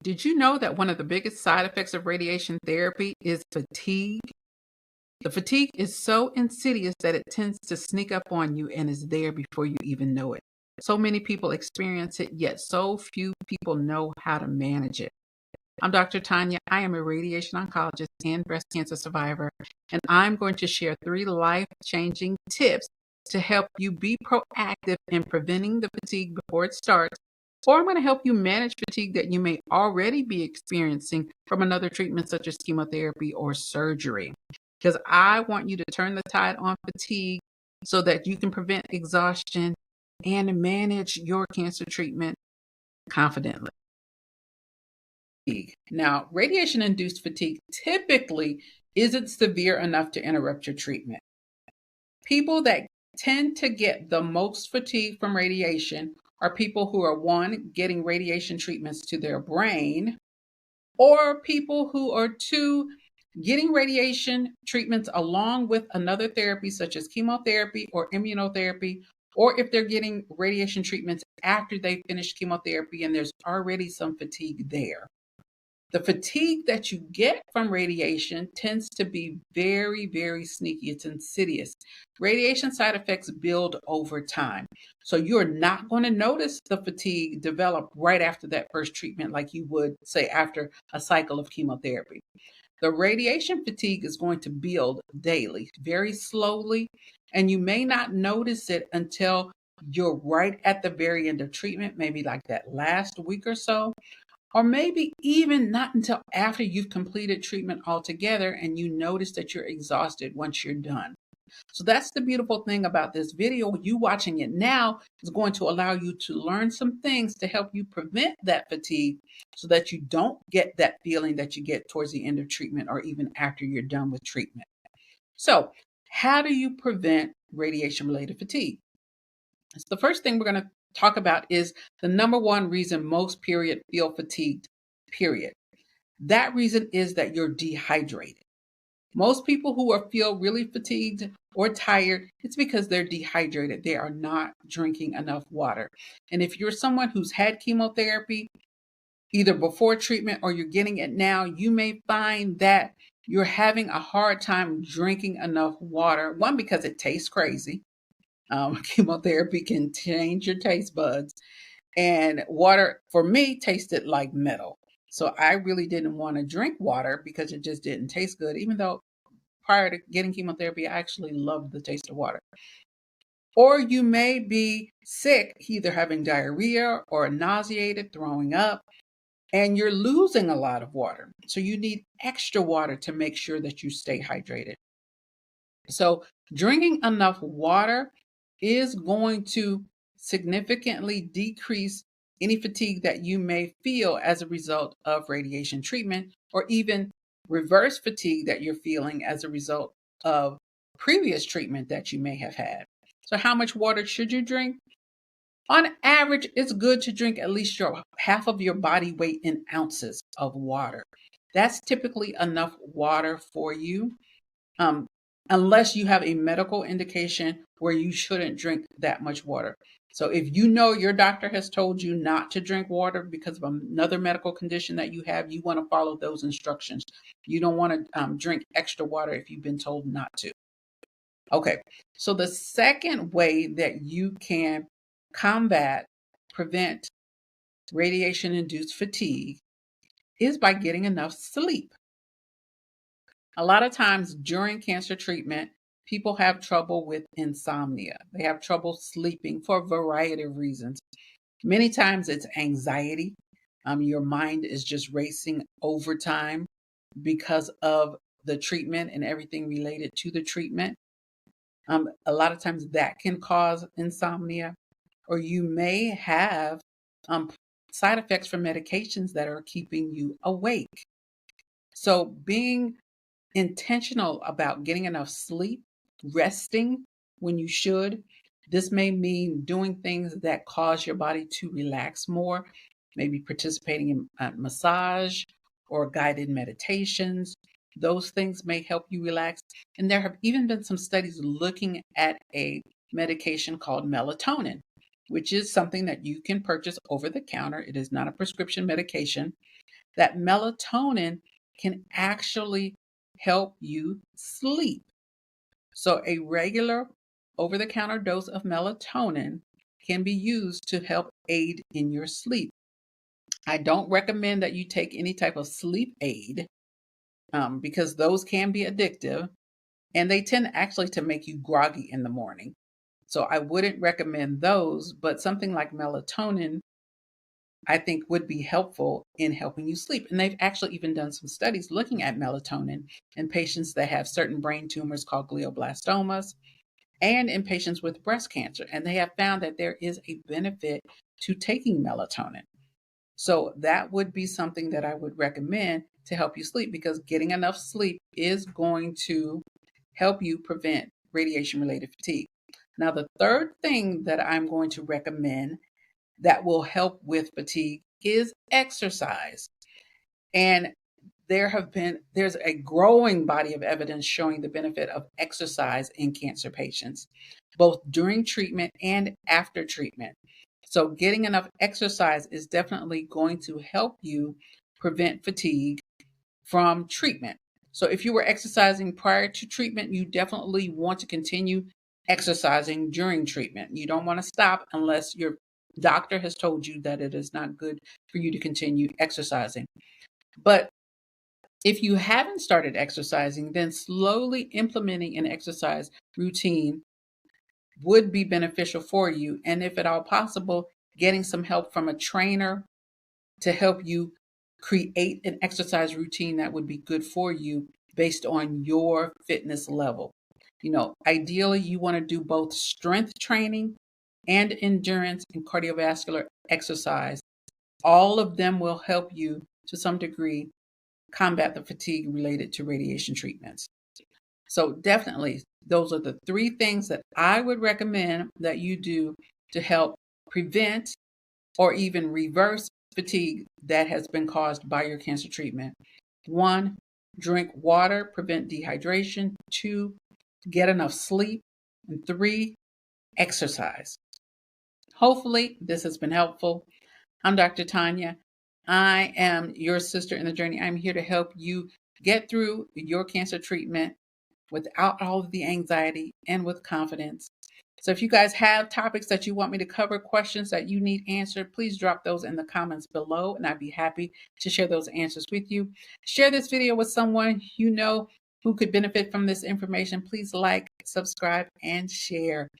Did you know that one of the biggest side effects of radiation therapy is fatigue? The fatigue is so insidious that it tends to sneak up on you and is there before you even know it. So many people experience it, yet so few people know how to manage it. I'm Dr. Tonya. I am a radiation oncologist and breast cancer survivor, and I'm going to share 3 life-changing tips to help you be proactive in preventing the fatigue before it starts, or I'm going to help you manage fatigue that you may already be experiencing from another treatment such as chemotherapy or surgery. Because I want you to turn the tide on fatigue so that you can prevent exhaustion and manage your cancer treatment confidently. Now, radiation-induced fatigue typically isn't severe enough to interrupt your treatment. People that tend to get the most fatigue from radiation are people who are, one, getting radiation treatments to their brain, or people who are, two, getting radiation treatments along with another therapy such as chemotherapy or immunotherapy, or if they're getting radiation treatments after they finish chemotherapy and there's already some fatigue there. The fatigue that you get from radiation tends to be very, very sneaky. It's insidious. Radiation side effects build over time. So you're not going to notice the fatigue develop right after that first treatment like you would, say, after a cycle of chemotherapy. The radiation fatigue is going to build daily, very slowly, and you may not notice it until you're right at the very end of treatment, maybe like that last week or so. Or maybe even not until after you've completed treatment altogether and you notice that you're exhausted once you're done. So that's the beautiful thing about this video. You watching it now is going to allow you to learn some things to help you prevent that fatigue so that you don't get that feeling that you get towards the end of treatment or even after you're done with treatment. So how do you prevent radiation-related fatigue? So the first thing we're going to talk about is the number one reason most feel fatigued, period. That reason is that you're dehydrated. Most people who feel really fatigued or tired, it's because they're dehydrated. They are not drinking enough water. And if you're someone who's had chemotherapy, either before treatment or you're getting it now, you may find that you're having a hard time drinking enough water. One, because it tastes crazy. Chemotherapy can change your taste buds. And water, for me, tasted like metal. So I really didn't want to drink water because it just didn't taste good, even though prior to getting chemotherapy, I actually loved the taste of water. Or you may be sick, either having diarrhea or nauseated, throwing up, and you're losing a lot of water. So you need extra water to make sure that you stay hydrated. So drinking enough water is going to significantly decrease any fatigue that you may feel as a result of radiation treatment, or even reverse fatigue that you're feeling as a result of previous treatment that you may have had. So how much water should you drink? On average, it's good to drink at least half of your body weight in ounces of water. That's typically enough water for you. Unless you have a medical indication where you shouldn't drink that much water. So if you know your doctor has told you not to drink water because of another medical condition that you have, you want to follow those instructions. You don't want to drink extra water if you've been told not to. Okay, so the second way that you can prevent radiation-induced fatigue is by getting enough sleep. A lot of times during cancer treatment, people have trouble with insomnia. They have trouble sleeping for a variety of reasons. Many times it's anxiety. Your mind is just racing overtime because of the treatment and everything related to the treatment. A lot of times that can cause insomnia, or you may have side effects from medications that are keeping you awake. So being intentional about getting enough sleep, resting when you should. This may mean doing things that cause your body to relax more, maybe participating in massage or guided meditations. Those things may help you relax. And there have even been some studies looking at a medication called melatonin. which is something that you can purchase over the counter. It is not a prescription medication. That melatonin can actually help you sleep. So a regular over-the-counter dose of melatonin can be used to help aid in your sleep. I don't recommend that you take any type of sleep aid because those can be addictive and they tend actually to make you groggy in the morning. So I wouldn't recommend those, but something like melatonin I think would be helpful in helping you sleep. And they've actually even done some studies looking at melatonin in patients that have certain brain tumors called glioblastomas and in patients with breast cancer. And they have found that there is a benefit to taking melatonin. So that would be something that I would recommend to help you sleep, because getting enough sleep is going to help you prevent radiation-related fatigue. Now, the third thing that I'm going to recommend that will help with fatigue is exercise. And there's a growing body of evidence showing the benefit of exercise in cancer patients, both during treatment and after treatment. So getting enough exercise is definitely going to help you prevent fatigue from treatment. So if you were exercising prior to treatment, you definitely want to continue exercising during treatment. You don't want to stop unless your doctor has told you that it is not good for you to continue exercising. But if you haven't started exercising, then slowly implementing an exercise routine would be beneficial for you. And if at all possible, getting some help from a trainer to help you create an exercise routine that would be good for you based on your fitness level. Ideally, you want to do both strength training and endurance and cardiovascular exercise. All of them will help you to some degree combat the fatigue related to radiation treatments. So definitely, those are the three things that I would recommend that you do to help prevent or even reverse fatigue that has been caused by your cancer treatment. 1, drink water, prevent dehydration. 2, get enough sleep. And 3, exercise. Hopefully, this has been helpful. I'm Dr. Tonya. I am your sister in the journey. I'm here to help you get through your cancer treatment without all of the anxiety and with confidence. So if you guys have topics that you want me to cover, questions that you need answered, please drop those in the comments below, and I'd be happy to share those answers with you. Share this video with someone you know who could benefit from this information. Please like, subscribe, and share.